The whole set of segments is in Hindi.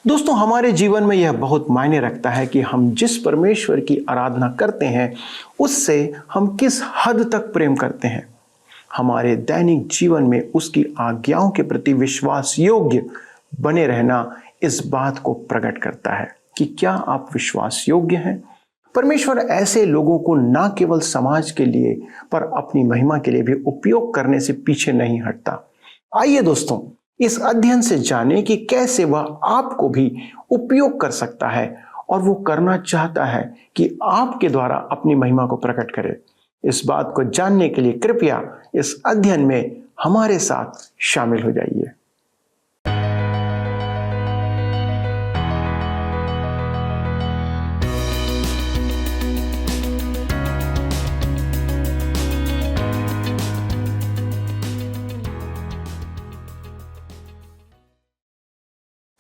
दोस्तों, हमारे जीवन में यह बहुत मायने रखता है कि हम जिस परमेश्वर की आराधना करते हैं उससे हम किस हद तक प्रेम करते हैं। हमारे दैनिक जीवन में उसकी आज्ञाओं के प्रति विश्वास योग्य बने रहना इस बात को प्रकट करता है कि क्या आप विश्वास योग्य हैं। परमेश्वर ऐसे लोगों को न केवल समाज के लिए पर अपनी महिमा के लिए भी उपयोग करने से पीछे नहीं हटता। आइए दोस्तों, इस अध्ययन से जानें कि कैसे वह आपको भी उपयोग कर सकता है और वो करना चाहता है कि आपके द्वारा अपनी महिमा को प्रकट करे। इस बात को जानने के लिए कृपया इस अध्ययन में हमारे साथ शामिल हो जाइए।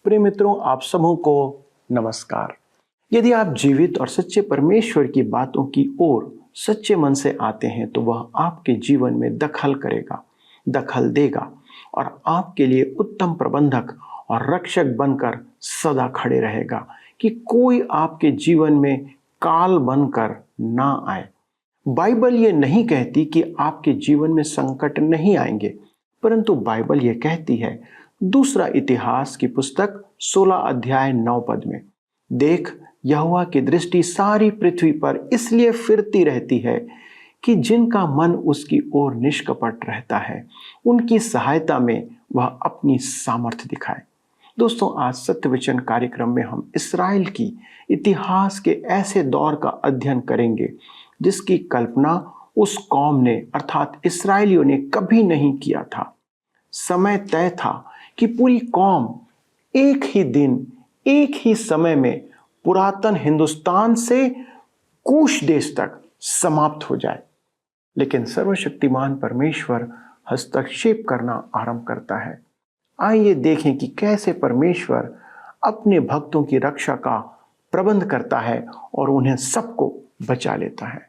प्रिय मित्रों, आप सबों को नमस्कार। यदि आप जीवित और सच्चे परमेश्वर की बातों की ओर सच्चे मन से आते हैं तो वह आपके जीवन में दखल करेगा, दखल देगा और आपके लिए उत्तम प्रबंधक और रक्षक बनकर सदा खड़े रहेगा कि कोई आपके जीवन में काल बनकर ना आए। बाइबल ये नहीं कहती कि आपके जीवन में संकट नहीं आएंगे, परंतु बाइबल ये कहती है, दूसरा इतिहास की पुस्तक 16 अध्याय 9 पद में, देख यहोवा की दृष्टि सारी पृथ्वी पर इसलिए फिरती रहती है कि जिनका मन उसकी ओर निष्कपट रहता है, उनकी सहायता में वह अपनी सामर्थ्य दिखाए। दोस्तों, आज सत्य वचन कार्यक्रम में हम इस्राएल की इतिहास के ऐसे दौर का अध्ययन करेंगे जिसकी कल्पना उस कौम ने अर्थात इस्राएलियों ने कभी नहीं किया था। समय तय था कि पूरी कौम एक ही दिन, एक ही समय में पुरातन हिंदुस्तान से कूश देश तक समाप्त हो जाए, लेकिन सर्वशक्तिमान परमेश्वर हस्तक्षेप करना आरंभ करता है। आइए देखें कि कैसे परमेश्वर अपने भक्तों की रक्षा का प्रबंध करता है और उन्हें सबको बचा लेता है।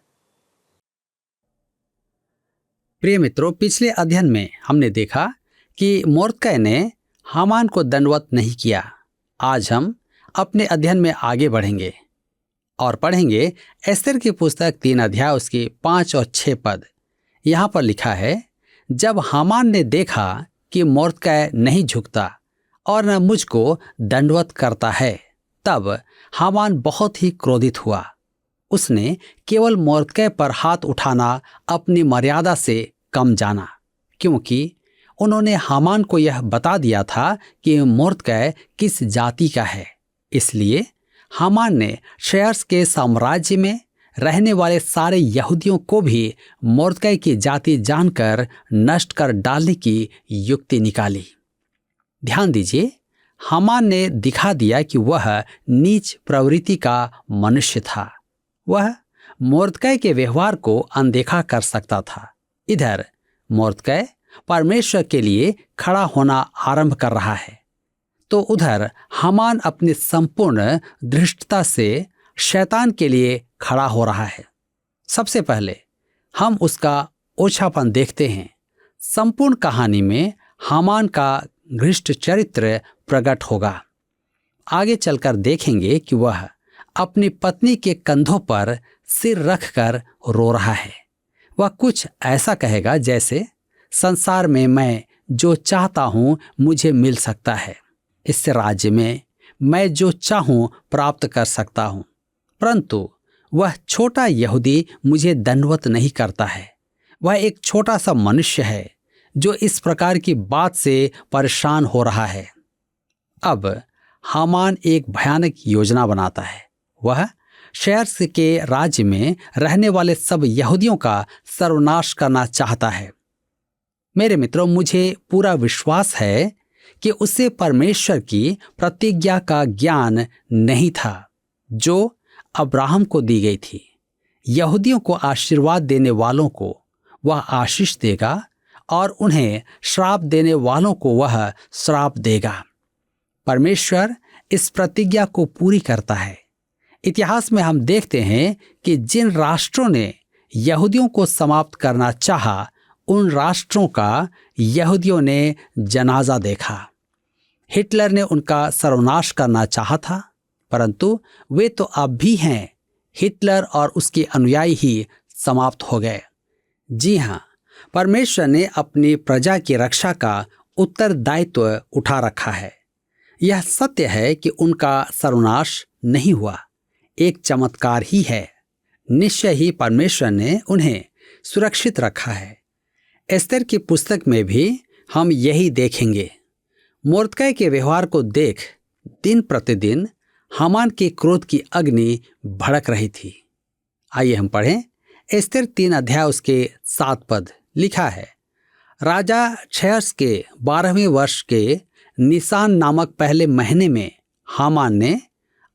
प्रिय मित्रों, पिछले अध्ययन में हमने देखा कि मोर्दकै ने हामान को दंडवत नहीं किया। आज हम अपने अध्ययन में आगे बढ़ेंगे और पढ़ेंगे एस्तेर की पुस्तक 3 अध्याय उसके 5 और 6 पद। यहाँ पर लिखा है, जब हामान ने देखा कि मोर्दकै नहीं झुकता और न मुझको दंडवत करता है, तब हामान बहुत ही क्रोधित हुआ। उसने केवल मोर्दकै पर हाथ उठाना अपनी मर्यादा से कम जाना, क्योंकि उन्होंने हामान को यह बता दिया था कि मोर्दकै किस जाति का है। इसलिए हामान ने शेर्स के साम्राज्य में रहने वाले सारे यहूदियों को भी मोर्दकै की जाति जानकर नष्ट कर डालने की युक्ति निकाली। ध्यान दीजिए, हामान ने दिखा दिया कि वह नीच प्रवृत्ति का मनुष्य था। वह मोर्दकै के व्यवहार को अनदेखा कर सकता था। इधर मोर्दकै परमेश्वर के लिए खड़ा होना आरंभ कर रहा है, तो उधर हामान अपनी संपूर्ण धृष्टता से शैतान के लिए खड़ा हो रहा है। सबसे पहले हम उसका ओछापन देखते हैं। संपूर्ण कहानी में हामान का घृष्ट चरित्र प्रकट होगा। आगे चलकर देखेंगे कि वह अपनी पत्नी के कंधों पर सिर रखकर रो रहा है। वह कुछ ऐसा कहेगा जैसे, संसार में मैं जो चाहता हूं मुझे मिल सकता है, इस राज्य में मैं जो चाहूं प्राप्त कर सकता हूं, परंतु वह छोटा यहूदी मुझे दंडवत नहीं करता है। वह एक छोटा सा मनुष्य है जो इस प्रकार की बात से परेशान हो रहा है। अब हामान एक भयानक योजना बनाता है। वह शेर्स के राज्य में रहने वाले सब यहूदियों का सर्वनाश करना चाहता है। मेरे मित्रों, मुझे पूरा विश्वास है कि उसे परमेश्वर की प्रतिज्ञा का ज्ञान नहीं था जो अब्राहम को दी गई थी। यहूदियों को आशीर्वाद देने वालों को वह आशीष देगा और उन्हें श्राप देने वालों को वह श्राप देगा। परमेश्वर इस प्रतिज्ञा को पूरी करता है। इतिहास में हम देखते हैं कि जिन राष्ट्रों ने यहूदियों को समाप्त करना चाहा, उन राष्ट्रों का यहूदियों ने जनाजा देखा। हिटलर ने उनका सर्वनाश करना चाहा था, परंतु वे तो अब भी हैं। हिटलर और उसके अनुयायी ही समाप्त हो गए। जी हाँ, परमेश्वर ने अपनी प्रजा की रक्षा का उत्तरदायित्व उठा रखा है। यह सत्य है कि उनका सर्वनाश नहीं हुआ, एक चमत्कार ही है। निश्चय ही परमेश्वर ने उन्हें सुरक्षित रखा है। एस्तर की पुस्तक में भी हम यही देखेंगे। मोर्दकै के व्यवहार को देख दिन प्रतिदिन हामान के क्रोध की अग्नि भड़क रही थी। आइए हम पढ़ें एस्तर 3 अध्याय उसके 7 पद। लिखा है, राजा क्षयर्स के 12वें वर्ष के निसान नामक पहले महीने में हामान ने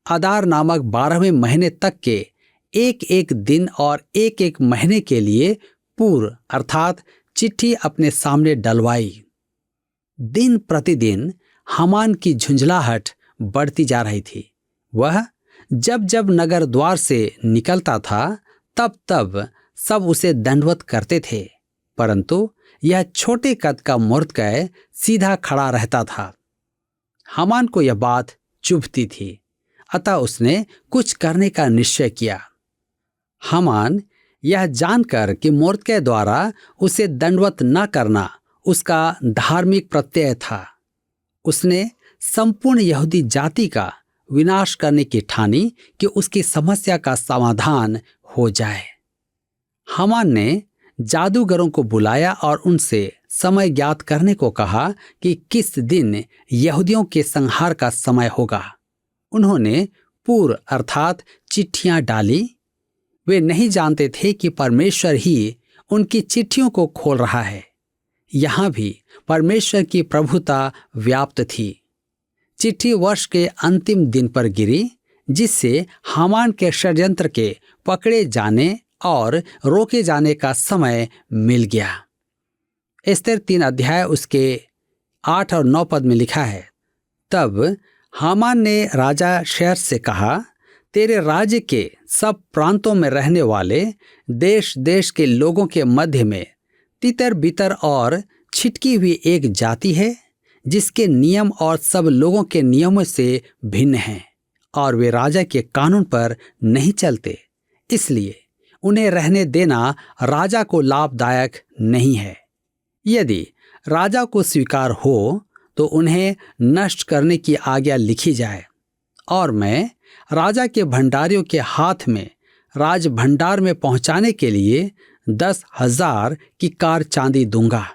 अदार नामक 12वें महीने तक के एक एक दिन और एक एक महीने के लिए पूर्व अर्थात चिट्ठी अपने सामने डलवाई। दिन प्रतिदिन हामान की झुंझलाहट बढ़ती जा रही थी। वह जब जब नगर द्वार से निकलता था तब तब सब उसे दंडवत करते थे, परंतु यह छोटे कद का मोर्दकै सीधा खड़ा रहता था। हामान को यह बात चुभती थी, अतः उसने कुछ करने का निश्चय किया। हामान यह जानकर कि मोर्दकै द्वारा उसे दंडवत न करना उसका धार्मिक प्रत्यय था, उसने संपूर्ण यहूदी जाति का विनाश करने की ठानी कि उसकी समस्या का समाधान हो जाए। हामान ने जादूगरों को बुलाया और उनसे समय ज्ञात करने को कहा कि किस दिन यहूदियों के संहार का समय होगा। उन्होंने पूर्व अर्थात चिट्ठियां डाली। वे नहीं जानते थे कि परमेश्वर ही उनकी चिट्ठियों को खोल रहा है। यहां भी परमेश्वर की प्रभुता व्याप्त थी। चिट्ठी वर्ष के अंतिम दिन पर गिरी, जिससे हामान के षड्यंत्र के पकड़े जाने और रोके जाने का समय मिल गया। एस्तर 3 अध्याय उसके 8 और 9 पद में लिखा है, तब हामान ने राजा क्षयर्स से कहा, तेरे राज्य के सब प्रांतों में रहने वाले देश देश के लोगों के मध्य में तितर बितर और छिटकी हुई एक जाति है, जिसके नियम और सब लोगों के नियमों से भिन्न हैं और वे राजा के कानून पर नहीं चलते। इसलिए उन्हें रहने देना राजा को लाभदायक नहीं है। यदि राजा को स्वीकार हो तो उन्हें नष्ट करने की आज्ञा लिखी जाए और मैं राजा के भंडारियों के हाथ में राज भंडार में पहुंचाने के लिए 10,000 की कार चांदी दूंगा।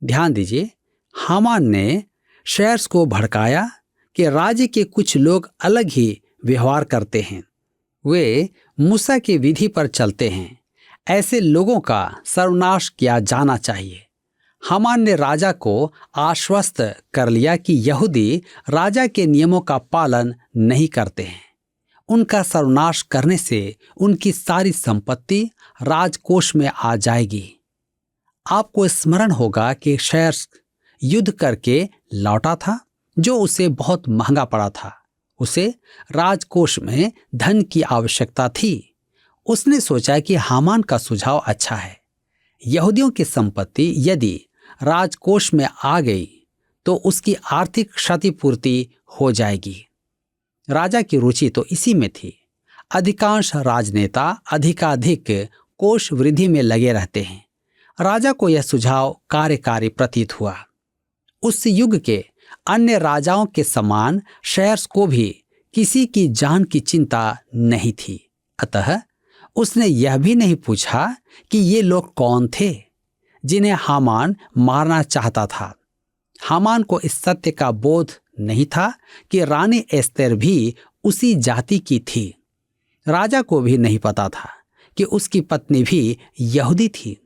ध्यान दीजिए, हामान ने क्षयर्स को भड़काया कि राज्य के कुछ लोग अलग ही व्यवहार करते हैं, वे मूसा की विधि पर चलते हैं। ऐसे लोगों का सर्वनाश किया जाना चाहिए। हामान ने राजा को आश्वस्त कर लिया कि यहूदी राजा के नियमों का पालन नहीं करते हैं। उनका सर्वनाश करने से उनकी सारी संपत्ति राजकोष में आ जाएगी। आपको स्मरण होगा कि क्षयर्स युद्ध करके लौटा था, जो उसे बहुत महंगा पड़ा था। उसे राजकोष में धन की आवश्यकता थी। उसने सोचा कि हामान का सुझाव अच्छा है। यहूदियों की संपत्ति यदि राजकोष में आ गई तो उसकी आर्थिक क्षतिपूर्ति हो जाएगी। राजा की रुचि तो इसी में थी। अधिकांश राजनेता अधिकाधिक कोष वृद्धि में लगे रहते हैं। राजा को यह सुझाव कार्यकारी प्रतीत हुआ। उस युग के अन्य राजाओं के समान क्षयर्स को भी किसी की जान की चिंता नहीं थी। अतः उसने यह भी नहीं पूछा कि ये लोग कौन थे जिन्हें हामान मारना चाहता था। हामान को इस सत्य का बोध नहीं था कि रानी एस्तर भी उसी जाति की थी। राजा को भी नहीं पता था कि उसकी पत्नी भी यहूदी थी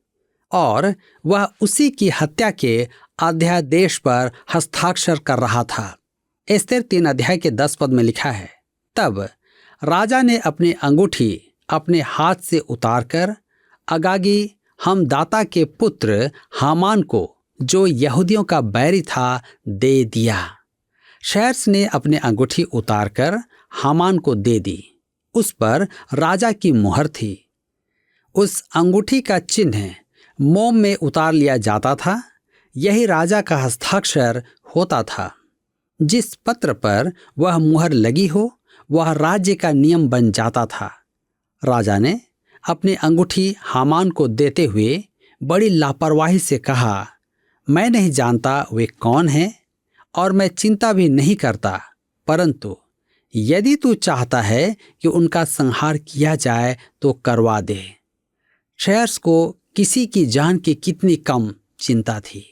और वह उसी की हत्या के अध्यादेश पर हस्ताक्षर कर रहा था। एस्तर 3 अध्याय के 10 पद में लिखा है, तब राजा ने अपनी अंगूठी अपने हाथ से उतारकर अगागी हमदाता के पुत्र हामान को, जो यहूदियों का बैरी था, दे दिया। क्षयर्स ने अपनी अंगूठी उतारकर हामान को दे दी। उस पर राजा की मुहर थी। उस अंगूठी का चिन्ह मोम में उतार लिया जाता था। यही राजा का हस्ताक्षर होता था। जिस पत्र पर वह मुहर लगी हो वह राज्य का नियम बन जाता था। राजा ने अपनी अंगूठी हामान को देते हुए बड़ी लापरवाही से कहा, मैं नहीं जानता वे कौन हैं और मैं चिंता भी नहीं करता, परंतु यदि तू चाहता है कि उनका संहार किया जाए तो करवा दे। शहर्स को किसी की जान की कितनी कम चिंता थी।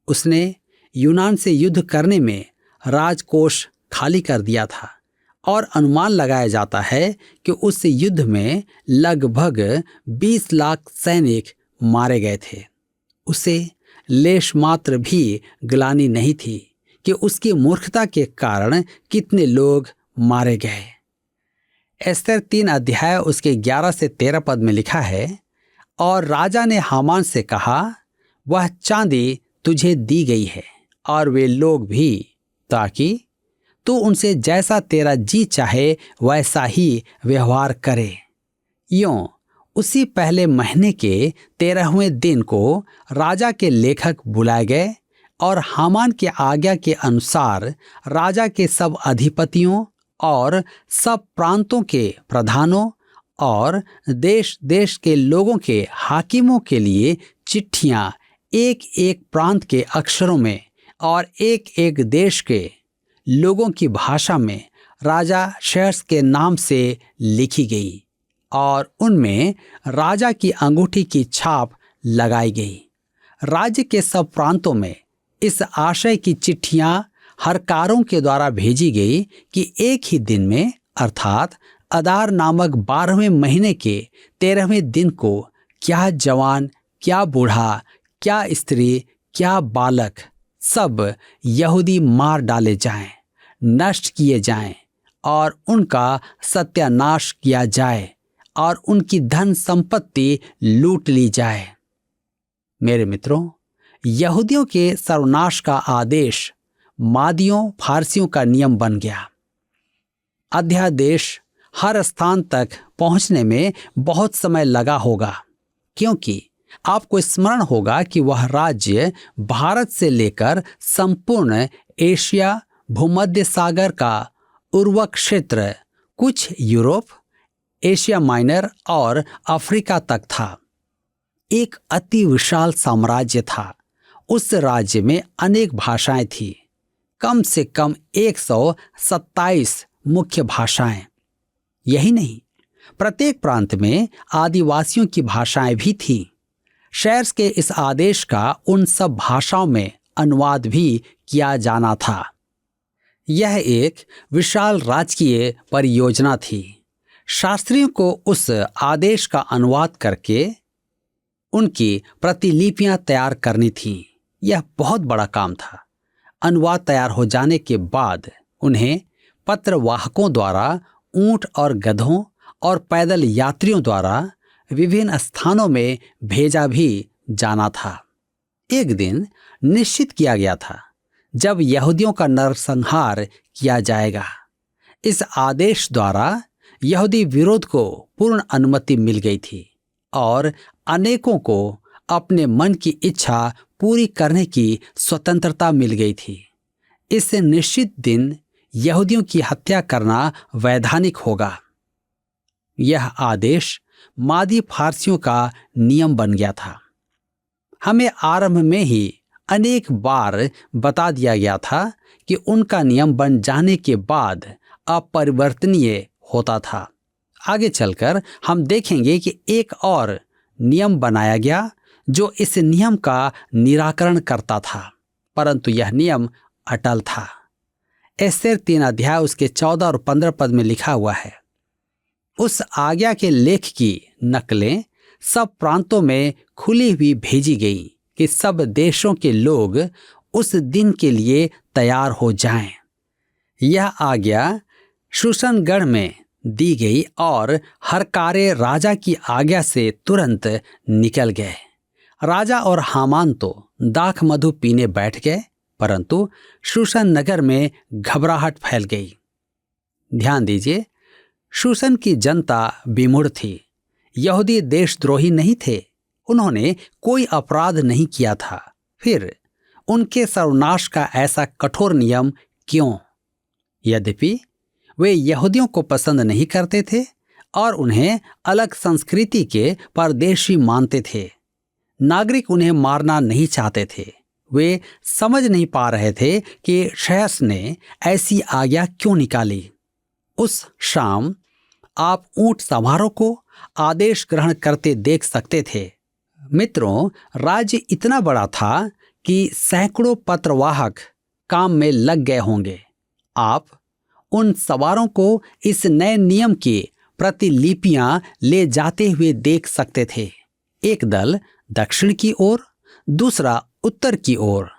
उसने यूनान से युद्ध करने में राजकोष खाली कर दिया था और अनुमान लगाया जाता है कि उस युद्ध में लगभग 20 लाख सैनिक मारे गए थे। उसे लेश मात्र भी ग्लानि नहीं थी कि उसकी मूर्खता के कारण कितने लोग मारे गए। एस्तर 3 अध्याय उसके 11 से 13 पद में लिखा है, और राजा ने हामान से कहा, वह चांदी तुझे दी गई है और वे लोग भी, ताकि तू उनसे जैसा तेरा जी चाहे वैसा ही व्यवहार करे। यूं उसी पहले महीने के 13वें दिन को राजा के लेखक बुलाए गए और हामान की आज्ञा के अनुसार राजा के सब अधिपतियों और सब प्रांतों के प्रधानों और देश देश के लोगों के हाकिमों के लिए चिट्ठियां एक एक प्रांत के अक्षरों में और एक एक देश के लोगों की भाषा में राजा शहर्स के नाम से लिखी गई और उनमें राजा की अंगूठी की छाप लगाई गई। राज्य के सब प्रांतों में इस आशय की चिट्ठियां हरकारों के द्वारा भेजी गई कि एक ही दिन में अर्थात अदार नामक 12वें महीने के 13वें दिन को क्या जवान, क्या बूढ़ा, क्या स्त्री, क्या बालक, सब यहूदी मार डाले जाएं, नष्ट किए जाएं और उनका सत्यानाश किया जाए और उनकी धन संपत्ति लूट ली जाए। मेरे मित्रों, यहूदियों के सर्वनाश का आदेश मादियों फारसियों का नियम बन गया। अध्यादेश हर स्थान तक पहुंचने में बहुत समय लगा होगा, क्योंकि आपको स्मरण होगा कि वह राज्य भारत से लेकर संपूर्ण एशिया, भूमध्य सागर का उर्वरक क्षेत्र, कुछ यूरोप, एशिया माइनर और अफ्रीका तक था। एक अति विशाल साम्राज्य था। उस राज्य में अनेक भाषाएं थी, कम से कम 127 मुख्य भाषाएं। यही नहीं, प्रत्येक प्रांत में आदिवासियों की भाषाएं भी थीं। शहर्स के इस आदेश का उन सब भाषाओं में अनुवाद भी किया जाना था। यह एक विशाल राजकीय परियोजना थी। शास्त्रियों को उस आदेश का अनुवाद करके उनकी प्रतिलिपियां तैयार करनी थी। यह बहुत बड़ा काम था। अनुवाद तैयार हो जाने के बाद उन्हें पत्रवाहकों द्वारा ऊंट और गधों और पैदल यात्रियों द्वारा विभिन्न स्थानों में भेजा भी जाना था। एक दिन निश्चित किया गया था जब यहूदियों का नरसंहार किया जाएगा। इस आदेश द्वारा यहूदी विरोध को पूर्ण अनुमति मिल गई थी और अनेकों को अपने मन की इच्छा पूरी करने की स्वतंत्रता मिल गई थी। इस निश्चित दिन यहूदियों की हत्या करना वैधानिक होगा। यह आदेश मादी फारसियों का नियम बन गया था। हमें आरंभ में ही अनेक बार बता दिया गया था कि उनका नियम बन जाने के बाद अपरिवर्तनीय होता था। आगे चलकर हम देखेंगे कि एक और नियम बनाया गया जो इस नियम का निराकरण करता था, परंतु यह नियम अटल था। एस्तेर 3 अध्याय उसके 14 और 15 पद में लिखा हुआ है, उस आज्ञा के लेख की नकलें सब प्रांतों में खुली हुई भेजी गई कि सब देशों के लोग उस दिन के लिए तैयार हो जाएं। यह आज्ञा शूशनगढ़ में दी गई और हरकारे राजा की आज्ञा से तुरंत निकल गए। राजा और हामान तो दाख मधु पीने बैठ गए, परंतु शूशन नगर में घबराहट फैल गई। ध्यान दीजिए, शूशन की जनता विमूढ़ थी। यहूदी देशद्रोही नहीं थे, उन्होंने कोई अपराध नहीं किया था। फिर उनके सर्वनाश का ऐसा कठोर नियम क्यों? यद्यपि वे यहूदियों को पसंद नहीं करते थे और उन्हें अलग संस्कृति के परदेशी मानते थे। नागरिक उन्हें मारना नहीं चाहते थे। वे समझ नहीं पा रहे थे कि शहस ने ऐसी आज्ञा क्यों निकाली। उस शाम आप ऊंट सवारों को आदेश ग्रहण करते देख सकते थे। मित्रों, राज्य इतना बड़ा था कि सैकड़ों पत्रवाहक काम में लग गए होंगे। आप उन सवारों को इस नए नियम की प्रतिलिपियां ले जाते हुए देख सकते थे। एक दल दक्षिण की ओर, दूसरा उत्तर की ओर,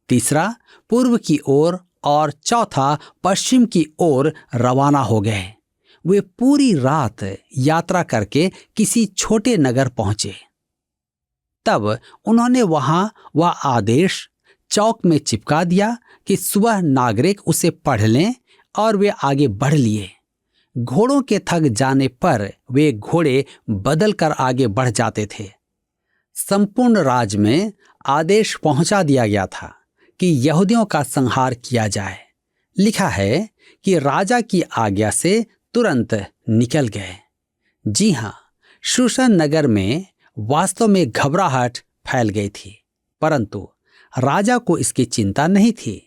तीसरा पूर्व की ओर और चौथा पश्चिम की ओर रवाना हो गए। वे पूरी रात यात्रा करके किसी छोटे नगर पहुंचे। तब उन्होंने वहां वह आदेश चौक में चिपका दिया कि सुबह नागरिक उसे पढ़ लें, और वे आगे बढ़ लिए। घोड़ों के थक जाने पर वे घोड़े बदल कर आगे बढ़ जाते थे। संपूर्ण राज्य में आदेश पहुंचा दिया गया था कि यहूदियों का संहार किया जाए। लिखा है कि राजा की आज्ञा से तुरंत निकल गए। जी हां, शूशन नगर में वास्तव में घबराहट फैल गई थी, परंतु राजा को इसकी चिंता नहीं थी।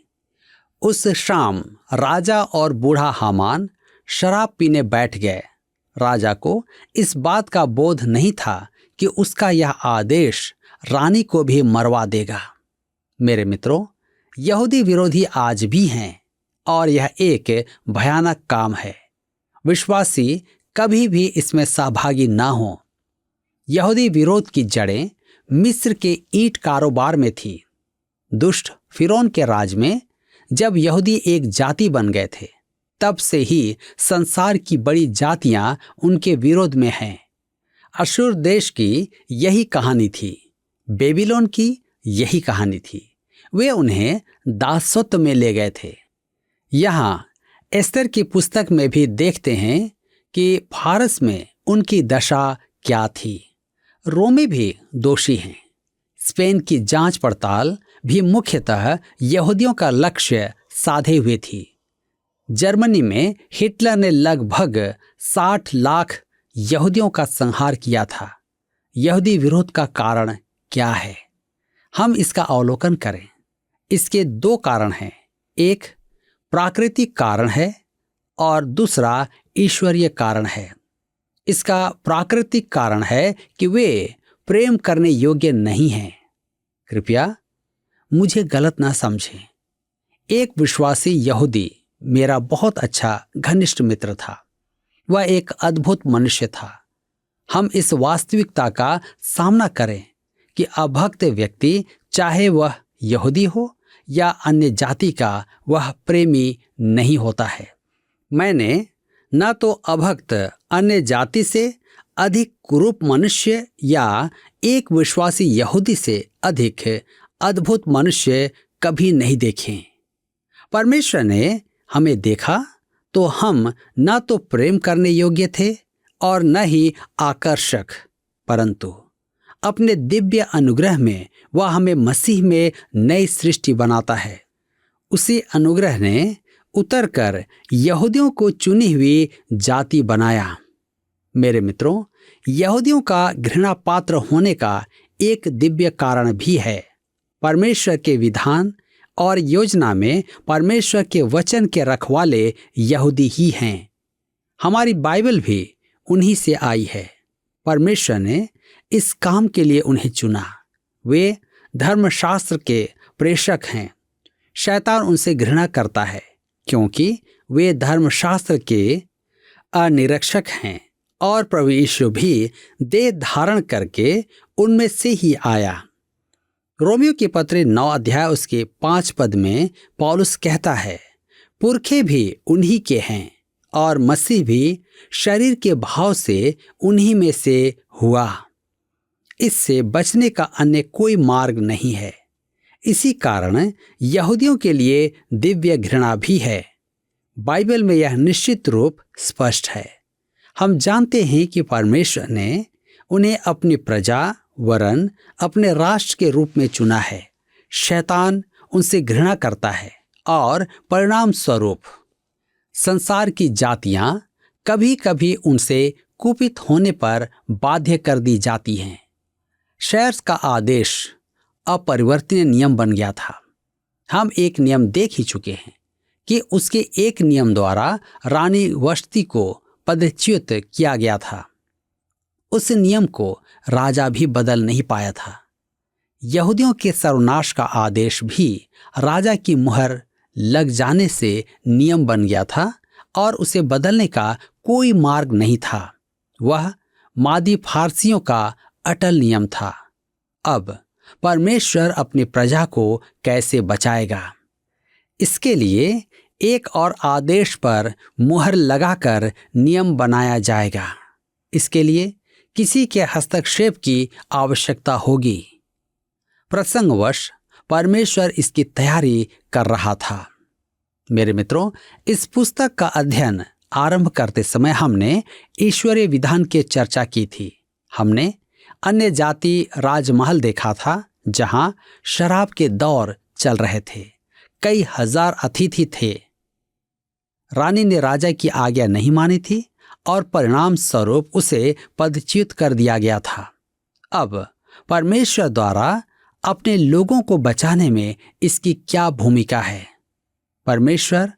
उस शाम राजा और बूढ़ा हामान शराब पीने बैठ गए। राजा को इस बात का बोध नहीं था कि उसका यह आदेश रानी को भी मरवा देगा। मेरे मित्रों, यहूदी विरोधी आज भी हैं और यह एक भयानक काम है। विश्वासी कभी भी इसमें सहभागी ना हो। यहूदी विरोध की जड़ें मिस्र के ईंट कारोबार में थी। दुष्ट फिरौन के राज में जब यहूदी एक जाति बन गए थे, तब से ही संसार की बड़ी जातियां उनके विरोध में हैं। अशूर देश की यही कहानी थी, बेबीलोन की यही कहानी थी। वे उन्हें दासत्व में ले गए थे। यहाँ एस्तर की पुस्तक में भी देखते हैं कि फारस में उनकी दशा क्या थी। रोमी भी दोषी हैं। स्पेन की जांच पड़ताल भी मुख्यतः यहूदियों का लक्ष्य साधे हुए थी। जर्मनी में हिटलर ने लगभग 60 लाख यहूदियों का संहार किया था। यहूदी विरोध का कारण क्या है? हम इसका अवलोकन करें। इसके 2 कारण हैं। एक प्राकृतिक कारण है और दूसरा ईश्वरीय कारण है। इसका प्राकृतिक कारण है कि वे प्रेम करने योग्य नहीं हैं। कृपया मुझे गलत ना समझें। एक विश्वासी यहूदी मेरा बहुत अच्छा घनिष्ठ मित्र था। वह एक अद्भुत मनुष्य था। हम इस वास्तविकता का सामना करें कि अभक्त व्यक्ति, चाहे वह यहूदी हो या अन्य जाति का, वह प्रेमी नहीं होता है। मैंने न तो अभक्त अन्य जाति से अधिक कुरूप मनुष्य या एक विश्वासी यहूदी से अधिक अद्भुत मनुष्य कभी नहीं देखे। परमेश्वर ने हमें देखा तो हम न तो प्रेम करने योग्य थे और न ही आकर्षक, परंतु अपने दिव्य अनुग्रह में वह हमें मसीह में नई सृष्टि बनाता है। उसी अनुग्रह ने उतरकर यहूदियों को चुनी हुई जाति बनाया। मेरे मित्रों, यहूदियों का घृणा पात्र होने का एक दिव्य कारण भी है। परमेश्वर के विधान और योजना में परमेश्वर के वचन के रखवाले यहूदी ही हैं। हमारी बाइबल भी उन्हीं से आई है। परमेश्वर ने इस काम के लिए उन्हें चुना। वे धर्मशास्त्र के प्रेषक हैं। शैतान उनसे घृणा करता है क्योंकि वे धर्मशास्त्र के अनिरीक्षक हैं और प्रभु यीशु भी देह धारण करके उनमें से ही आया। रोमियो की पत्री 9 अध्याय उसके 5 पद में पौलुस कहता है, पुरखे भी उन्हीं के हैं और मसीह भी शरीर के भाव से उन्हीं में से हुआ। इससे बचने का अन्य कोई मार्ग नहीं है। इसी कारण यहूदियों के लिए दिव्य घृणा भी है। बाइबल में यह निश्चित रूप स्पष्ट है। हम जानते हैं कि परमेश्वर ने उन्हें अपनी प्रजा वरन अपने राष्ट्र के रूप में चुना है। शैतान उनसे घृणा करता है और परिणाम स्वरूप संसार की जातियां कभी कभी उनसे कुपित होने पर बाध्य कर दी जाती हैं। शेर्स का आदेश अपरिवर्तनीय नियम बन गया था। हम एक नियम देख ही चुके हैं कि उसके एक नियम द्वारा रानी वष्टी को पदच्युत किया गया था। उस नियम को राजा भी बदल नहीं पाया था। यहूदियों के सर्वनाश का आदेश भी राजा की मुहर लग जाने से नियम बन गया था और उसे बदलने का कोई मार्ग नहीं था। वह मादी फारसियों का अटल नियम था। अब परमेश्वर अपनी प्रजा को कैसे बचाएगा? इसके लिए एक और आदेश पर मुहर लगाकर नियम बनाया जाएगा। इसके लिए किसी के हस्तक्षेप की आवश्यकता होगी। प्रसंगवश परमेश्वर इसकी तैयारी कर रहा था। मेरे मित्रों, इस पुस्तक का अध्ययन आरंभ करते समय हमने ईश्वरीय विधान की चर्चा की थी। हमने अन्य जाति राजमहल देखा था जहां शराब के दौर चल रहे थे। कई हजार अतिथि थे। रानी ने राजा की आज्ञा नहीं मानी थी और परिणाम स्वरूप उसे पदच्युत कर दिया गया था। अब परमेश्वर द्वारा अपने लोगों को बचाने में इसकी क्या भूमिका है? परमेश्वर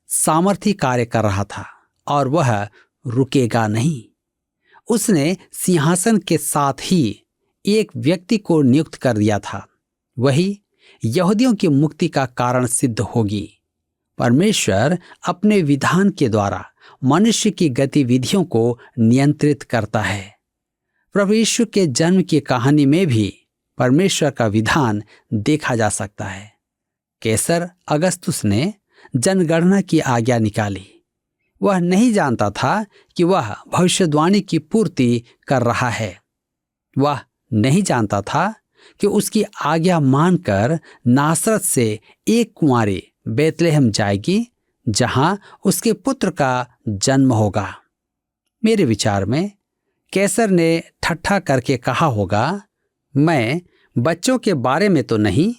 सामर्थी कार्य कर रहा था और वह रुकेगा नहीं। उसने सिंहासन के साथ ही एक व्यक्ति को नियुक्त कर दिया था। वही यहूदियों की मुक्ति का कारण सिद्ध होगी। परमेश्वर अपने विधान के द्वारा मनुष्य की गतिविधियों को नियंत्रित करता है। प्रभु यीशु के जन्म की कहानी में भी परमेश्वर का विधान देखा जा सकता है। कैसर अगस्तुस ने जनगणना की आज्ञा निकाली। वह नहीं जानता था कि वह भविष्यवाणी की पूर्ति कर रहा है। वह नहीं जानता था कि उसकी आज्ञा मानकर नासरत से एक कुंवारी बेतलेहम जाएगी जहां उसके पुत्र का जन्म होगा। मेरे विचार में कैसर ने ठट्ठा करके कहा होगा, मैं बच्चों के बारे में तो नहीं,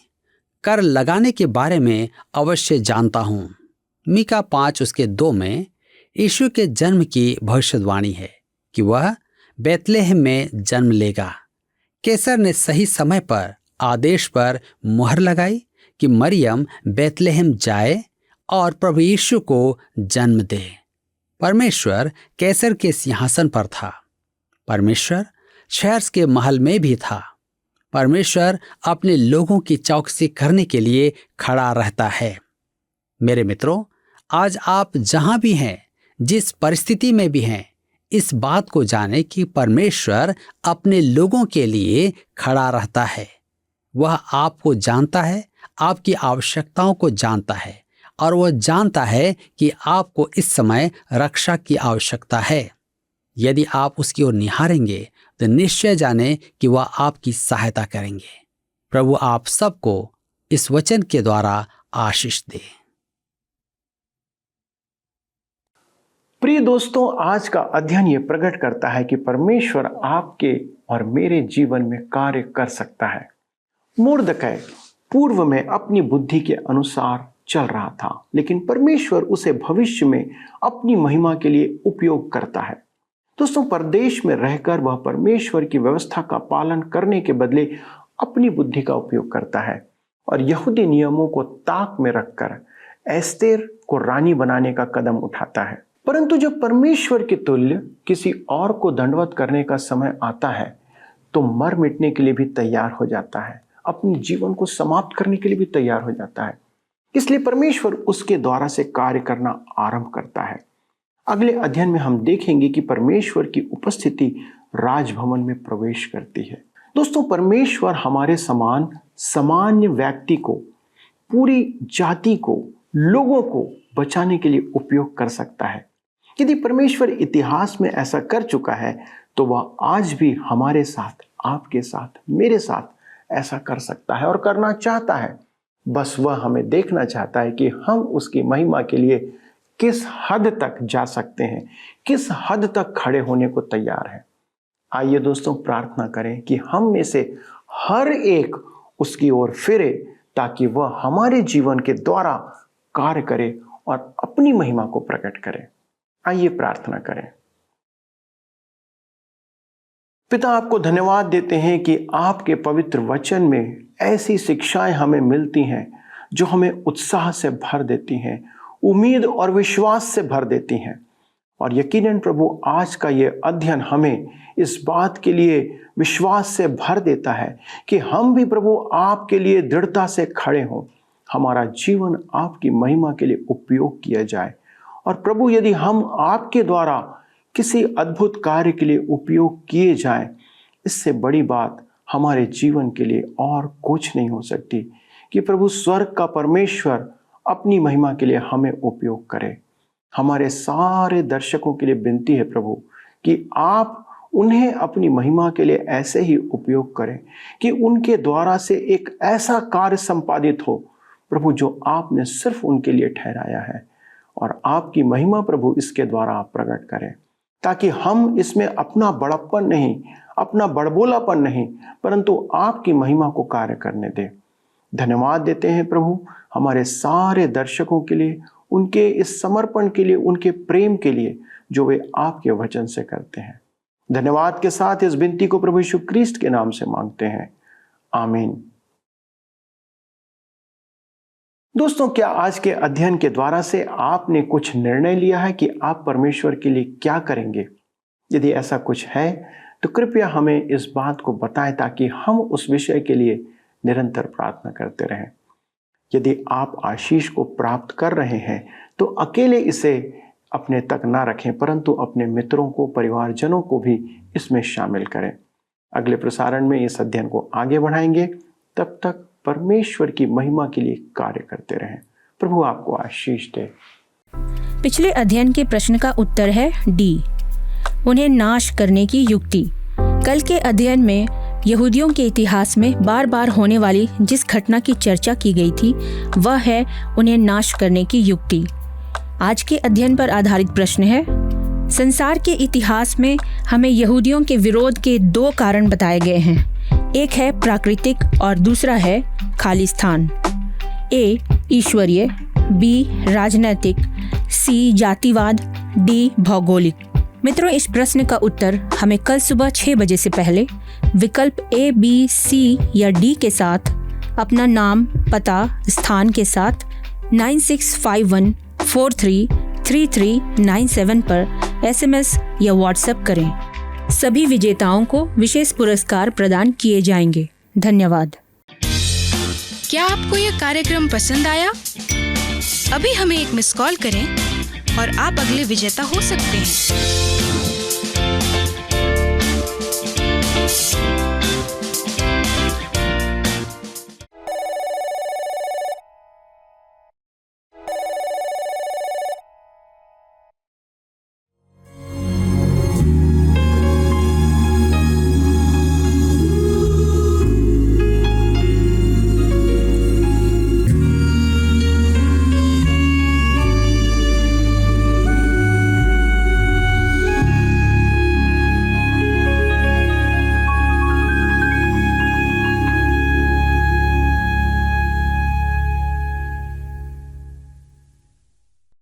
कर लगाने के बारे में अवश्य जानता हूं। मीका 5:2 में यीशु के जन्म की भविष्यवाणी है कि वह बेतलेहम में जन्म लेगा। कैसर ने सही समय पर आदेश पर मुहर लगाई कि मरियम बेतलेहम जाए और प्रभु यीशु को जन्म दे। परमेश्वर कैसर के सिंहासन पर था। परमेश्वर शेर्स के महल में भी था। परमेश्वर अपने लोगों की चौकसी करने के लिए खड़ा रहता है। मेरे मित्रों, आज आप जहां भी हैं, जिस परिस्थिति में भी हैं, इस बात को जाने कि परमेश्वर अपने लोगों के लिए खड़ा रहता है। वह आपको जानता है, आपकी आवश्यकताओं को जानता है और वह जानता है कि आपको इस समय रक्षा की आवश्यकता है। यदि आप उसकी ओर निहारेंगे तो निश्चय जाने कि वह आपकी सहायता करेंगे। प्रभु आप सबको इस वचन के द्वारा आशीष दे। प्रिय दोस्तों, आज का अध्ययन ये प्रकट करता है कि परमेश्वर आपके और मेरे जीवन में कार्य कर सकता है। मुर्दकै पूर्व में अपनी बुद्धि के अनुसार चल रहा था, लेकिन परमेश्वर उसे भविष्य में अपनी महिमा के लिए उपयोग करता है। दोस्तों, परदेश में रहकर वह परमेश्वर की व्यवस्था का पालन करने के बदले अपनी बुद्धि का उपयोग करता है और यहूदी नियमों को ताक में रखकर एस्तेर को रानी बनाने का कदम उठाता है। परंतु जब परमेश्वर के तुल्य किसी और को दंडवत करने का समय आता है तो मर मिटने के लिए भी तैयार हो जाता है, अपने जीवन को समाप्त करने के लिए भी तैयार हो जाता है। इसलिए परमेश्वर उसके द्वारा से कार्य करना आरंभ करता है। अगले अध्ययन में हम देखेंगे कि परमेश्वर की उपस्थिति राजभवन में प्रवेश करती है। दोस्तों, परमेश्वर हमारे समान सामान्य व्यक्ति को, पूरी जाति को, लोगों को बचाने के लिए उपयोग कर सकता है। यदि परमेश्वर इतिहास में ऐसा कर चुका है तो वह आज भी हमारे साथ, आपके साथ, मेरे साथ ऐसा कर सकता है और करना चाहता है। बस वह हमें देखना चाहता है कि हम उसकी महिमा के लिए किस हद तक जा सकते हैं, किस हद तक खड़े होने को तैयार हैं। आइए दोस्तों, प्रार्थना करें कि हम में से हर एक उसकी ओर फिरे ताकि वह हमारे जीवन के द्वारा कार्य करे और अपनी महिमा को प्रकट करे। आइए प्रार्थना करें। पिता, आपको धन्यवाद देते हैं कि आपके पवित्र वचन में ऐसी शिक्षाएं हमें मिलती हैं जो हमें उत्साह से भर देती हैं, उम्मीद और विश्वास से भर देती हैं। और यकीनन प्रभु, आज का ये अध्ययन हमें इस बात के लिए विश्वास से भर देता है कि हम भी प्रभु आपके लिए दृढ़ता से खड़े हों, हमारा जीवन आपकी महिमा के लिए उपयोग किया जाए। और प्रभु, यदि हम आपके द्वारा किसी अद्भुत कार्य के लिए उपयोग किए जाएं, इससे बड़ी बात हमारे जीवन के लिए और कुछ नहीं हो सकती कि प्रभु स्वर्ग का परमेश्वर अपनी महिमा के लिए हमें उपयोग करे। हमारे सारे दर्शकों के लिए विनती है प्रभु कि आप उन्हें अपनी महिमा के लिए ऐसे ही उपयोग करें कि उनके द्वारा से एक ऐसा कार्य संपादित हो प्रभु जो आपने सिर्फ उनके लिए ठहराया है। और आपकी महिमा प्रभु इसके द्वारा आप प्रकट करें, ताकि हम इसमें अपना बड़प्पन नहीं, अपना बड़बोलापन नहीं, परंतु आपकी महिमा को कार्य करने दें। धन्यवाद देते हैं प्रभु हमारे सारे दर्शकों के लिए, उनके इस समर्पण के लिए, उनके प्रेम के लिए जो वे आपके वचन से करते हैं। धन्यवाद के साथ इस विनती को प्रभु यीशु क्रिस्ट के नाम से मांगते हैं, आमीन। दोस्तों, क्या आज के अध्ययन के द्वारा से आपने कुछ निर्णय लिया है कि आप परमेश्वर के लिए क्या करेंगे? यदि ऐसा कुछ है तो कृपया हमें इस बात को बताएं ताकि हम उस विषय के लिए निरंतर प्रार्थना करते रहें। यदि आप आशीष को प्राप्त कर रहे हैं तो अकेले इसे अपने तक ना रखें, परंतु अपने मित्रों को, परिवारजनों को भी इसमें शामिल करें। अगले प्रसारण में इस अध्ययन को आगे बढ़ाएंगे। तब तक परमेश्वर की महिमा के लिए कार्य करते रहें। प्रभु आपको आशीष दे। पिछले अध्ययन के प्रश्न का उत्तर है डी, उन्हें नाश करने की युक्ति। कल के अध्ययन में यहूदियों के इतिहास में बार बार होने वाली जिस घटना की चर्चा की गई थी वह है उन्हें नाश करने की युक्ति। आज के अध्ययन पर आधारित प्रश्न है, संसार के इतिहास में हमें यहूदियों के विरोध के दो कारण बताए गए हैं। एक है प्राकृतिक और दूसरा है खालिस्तान। ए ईश्वरीय, बी राजनैतिक, सी जातिवाद, डी भौगोलिक। मित्रों, इस प्रश्न का उत्तर हमें कल सुबह 6 बजे से पहले विकल्प ए, बी, सी या डी के साथ अपना नाम, पता, स्थान के साथ 9651433397 पर SMS या व्हाट्सएप करें। सभी विजेताओं को विशेष पुरस्कार प्रदान किए जाएंगे। धन्यवाद। क्या आपको यह कार्यक्रम पसंद आया? अभी हमें एक मिस कॉल करें और आप अगले विजेता हो सकते हैं।